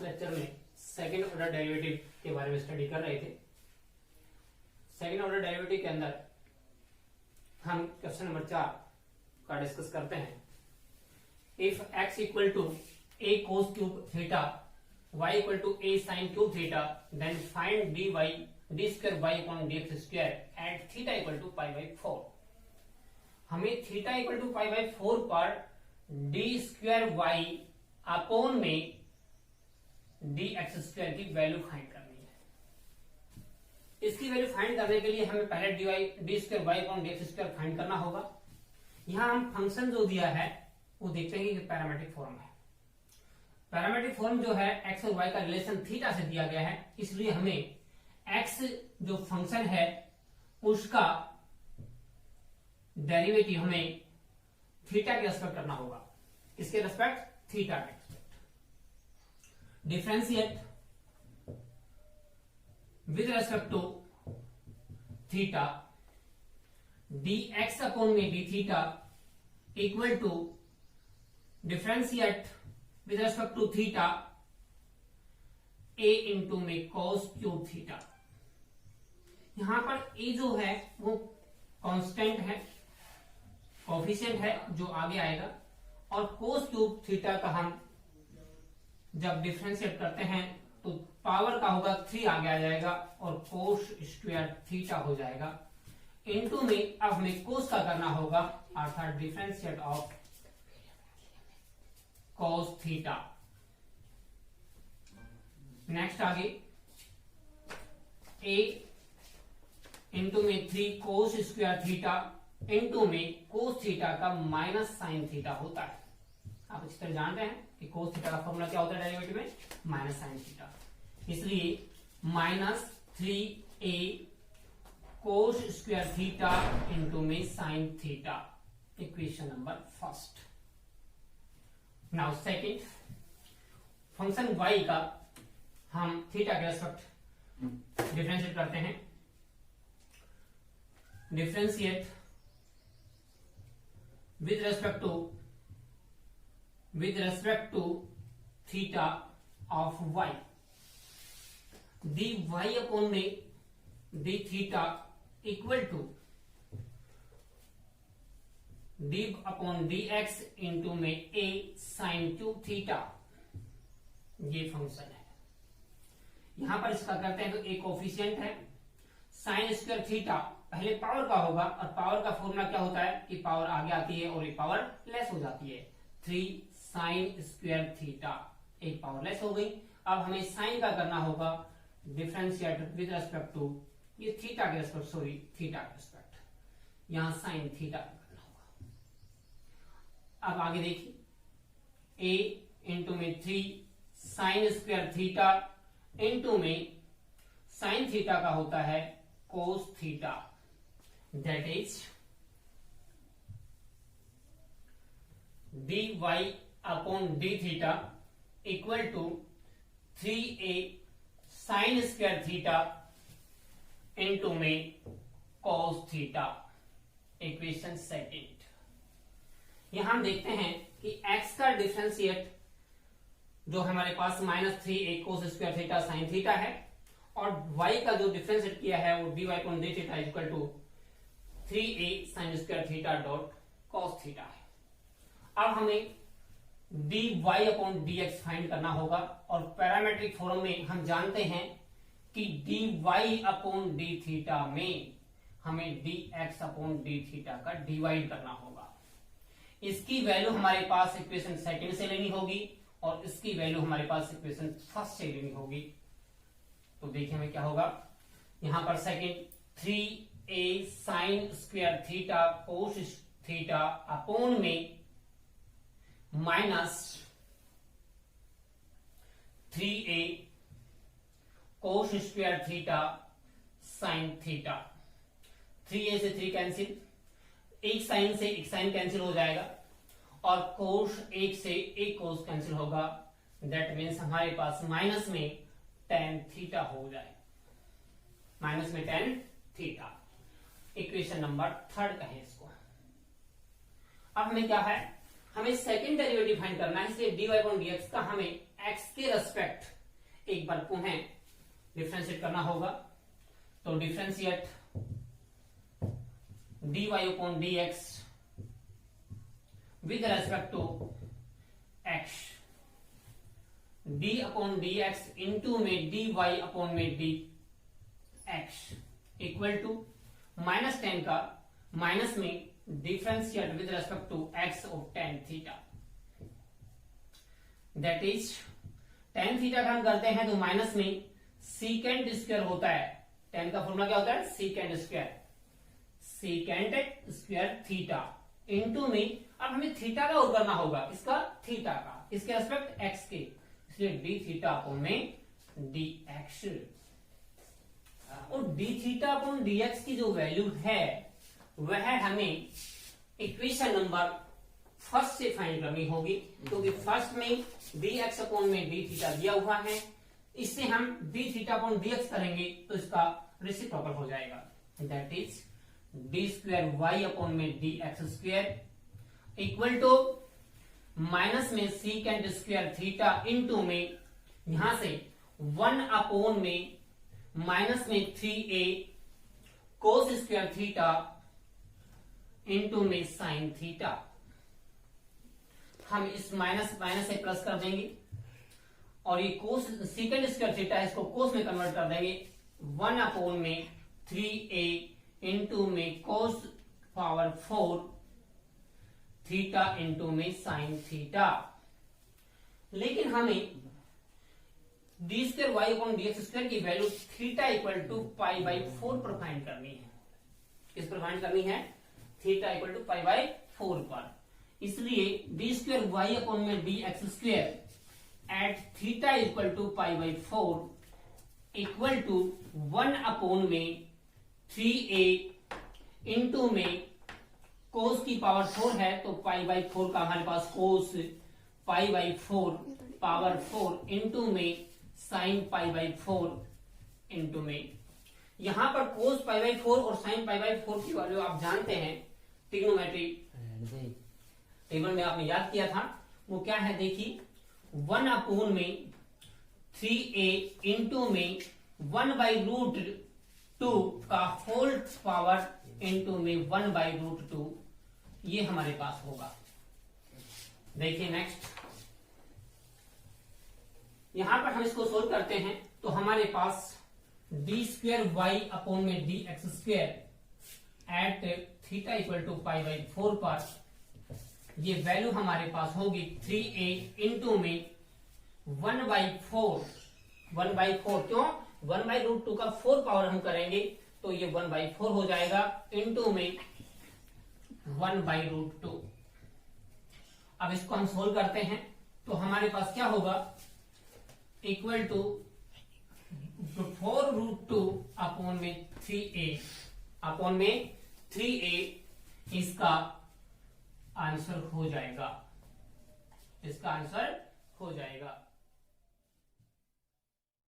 Lecture में second order derivative के बारे में स्टडी कर रहे थे। सेकंड ऑर्डर डेरिवेटिव के अंदर हम क्वेश्चन नंबर 4 का डिस्कस करते हैं। If x equal to a cos cube theta y equal to a sin cube theta then find d square y upon dx square at theta equal to pi by 4। हमें theta equal to pi by 4 पर d square y upon में dx square की value find करनी है। इसकी value find करने के लिए हमें पहले D square Y upon dx square find करना होगा। यहां हम फंक्शन जो दिया है वो देखते हैं कि पैरामेट्रिक फॉर्म है। पैरामेट्रिक फॉर्म जो है x और y का रिलेशन थीटा से दिया गया है, इसलिए हमें x जो फंक्शन है उसका डेरिवेटिव हमें थीटा के रेस्पेक्ट करना होगा। किसके रेस्पेक्ट? थीटा के respect. Differentiate with respect to theta dx upon में d theta equal to differentiate with respect to theta a into में cos क्यूब थीटा। यहां पर a जो है वो कांस्टेंट है, कोफिशिएंट है जो आगे आएगा, और cos क्यूब थीटा का हम जब डिफरेंशिएट करते हैं तो पावर का होगा 3 आगे आ जाएगा और cos स्क्वायर थीटा हो जाएगा। इनटू में अब हमें cos का करना होगा, अर्थात differentiate of cos theta. Next आगे a इंटू में 3 cos स्क्वायर थीटा इंटू में cos थीटा का माइनस साइन थीटा होता है। आप इस तरह जानते हैं कि cos थीटा का फॉर्मूला क्या होता है डेरिवेटिव में? Minus sine theta. इसलिए minus 3a cos square theta into में sine theta, equation number first. Now second, function y का हम थीटा के रेस्पेक्ट डिफरेंशिएट करते हैं। Differentiate with respect to theta of y, dy upon में d theta equal to d upon dx into में a sine cube theta. ये function है। यहां पर इसका करते हैं तो a कोफिशिएंट है, साइन स्क्वायर थीटा पहले पावर का होगा, और पावर का फॉर्मूला क्या होता है कि पावर आगे आती है और एक पावर लेस हो जाती है। 3 साइन स्क्वायर थीटा, एक पावर लेस हो गई। अब हमें साइन का करना होगा डिफरेंशिएट विद रेस्पेक्ट टू ये थीटा के रेस्पेक्ट, थीटा के रेस्पेक्ट, यहां साइन थीटा करना होगा। अब आगे देखिए, a इंटू में 3 साइन स्क्वायर थीटा इंटू में साइन थीटा का होता है cos theta, that is dy upon d theta equal to 3a sine square theta into में cos थीटा, इक्वेशन सेकंड। यहां हम देखते हैं कि x का डिफरेंशिएट जो हमारे पास minus 3a cos square theta sine theta है, और y का जो डिफरेंशिएट किया है वो dy upon d theta equal to 3a sine square theta dot cos theta है। अब हमें dy अपॉन dx फाइंड करना होगा, और पैरामेट्रिक फॉर्म में हम जानते हैं कि dy अपॉन d थीटा में हमें dx अपॉन d थीटा का डिवाइड करना होगा। इसकी वैल्यू हमारे पास इक्वेशन सेकंड से लेनी होगी और इसकी वैल्यू हमारे पास इक्वेशन फर्स्ट से लेनी होगी। तो देखिए हमें क्या होगा, यहां पर second 3a sine square theta cos theta upon में minus 3a cos square theta sine theta. 3a से 3 कैंसिल, एक साइन से एक साइन कैंसिल हो जाएगा, और cos एक से एक cos कैंसिल होगा। दैट मीन्स हमारे पास माइनस में tan थीटा हो जाए, माइनस में tan theta, equation number third कहें इसको। अब हमें क्या है, हमें सेकंड डेरिवेटिव फाइंड करना है, इसलिए dy अपॉन dx का हमें x के रेस्पेक्ट एक बार पुनः डिफ्रेंशिएट करना होगा। तो differentiate dy upon dx with respect to x, d upon dx into में dy upon में dx इक्वल टू -tan का माइनस में differentiate with respect to x of tan theta, that is tan theta का हम करते हैं तो minus में सीकेंट स्क्वायर होता है। tan का फॉर्मूला क्या होता है? Secant square, secant square theta into में, अब हमें थीटा का और करना होगा, इसका थीटा का, इसके रेस्पेक्ट x के, इसलिए डी थीटा अपॉन में dx, और डी थीटा अपॉन dx की जो वैल्यू है वह हमें इक्वेशन नंबर फर्स्ट से फाइंड करनी होगी, क्योंकि फर्स्ट में dx अपॉन में डी थीटा दिया हुआ है, इससे हम डी थीटा अपॉन dx करेंगे तो इसका रेसिप्रोकल हो जाएगा, that is d square Y upon में D x square equal to minus में सीकेंट स्क्वायर थीटा इनटू में यहां से 1 अपॉन में माइनस में 3a cos square theta into में साइन थीटा। हम इस माइनस से प्लस कर देंगे और ये कोस सीकेंट स्क्वायर थीटा इसको कोस में कन्वर्ट कर देंगे, 1 अपॉन में 3a इंटू में कोस पावर 4 थीटा इंटू में साइन थीटा। लेकिन हमें d square Y upon d x square की value theta equal to pi by 4 पर फाइंड करनी है। किस पर फाइंड करनी है? Theta equal to pi by 4 पर। इसलिए डी स्क्वायर वाई अपॉन में D x square at theta equal to pi by 4 equal to 1 upon में 3a इंटू में कोस की पावर 4 है तो पाई बाई 4 का हमारे पास कोस पाई बाई 4 पावर 4 इंटू में साइन पाई बाई 4 इंटू में, यहां पर कोस पाई बाई 4 और साइन पाई बाई 4 की वैल्यू आप जानते हैं, ट्रिग्नोमेट्री टेबल में आपने याद किया था, वो क्या है देखिए, 1 अपॉन में 3a इंटू में 1 बाई रूट 2 का होल पावर इंटू में 1 बाई रूट 2, ये हमारे पास होगा। देखिए नेक्स्ट, यहां पर हम इसको सोल्व करते हैं तो हमारे पास डी स्क्वायर वाई अपॉन में D x square at theta equal to pi by 4 पर ये वैल्यू हमारे पास होगी 3a इंटू में 1 बाई 4 क्यों? 1 बाई रूट 2 का 4 पावर हम करेंगे तो ये 1 बाई 4 हो जाएगा इंटू में 1 बाई रूट 2। अब इसको हम सोल्व करते हैं तो हमारे पास क्या होगा, इक्वल टू 4 रूट 2 अपॉन में 3a इसका आंसर हो जाएगा, इसका आंसर हो जाएगा।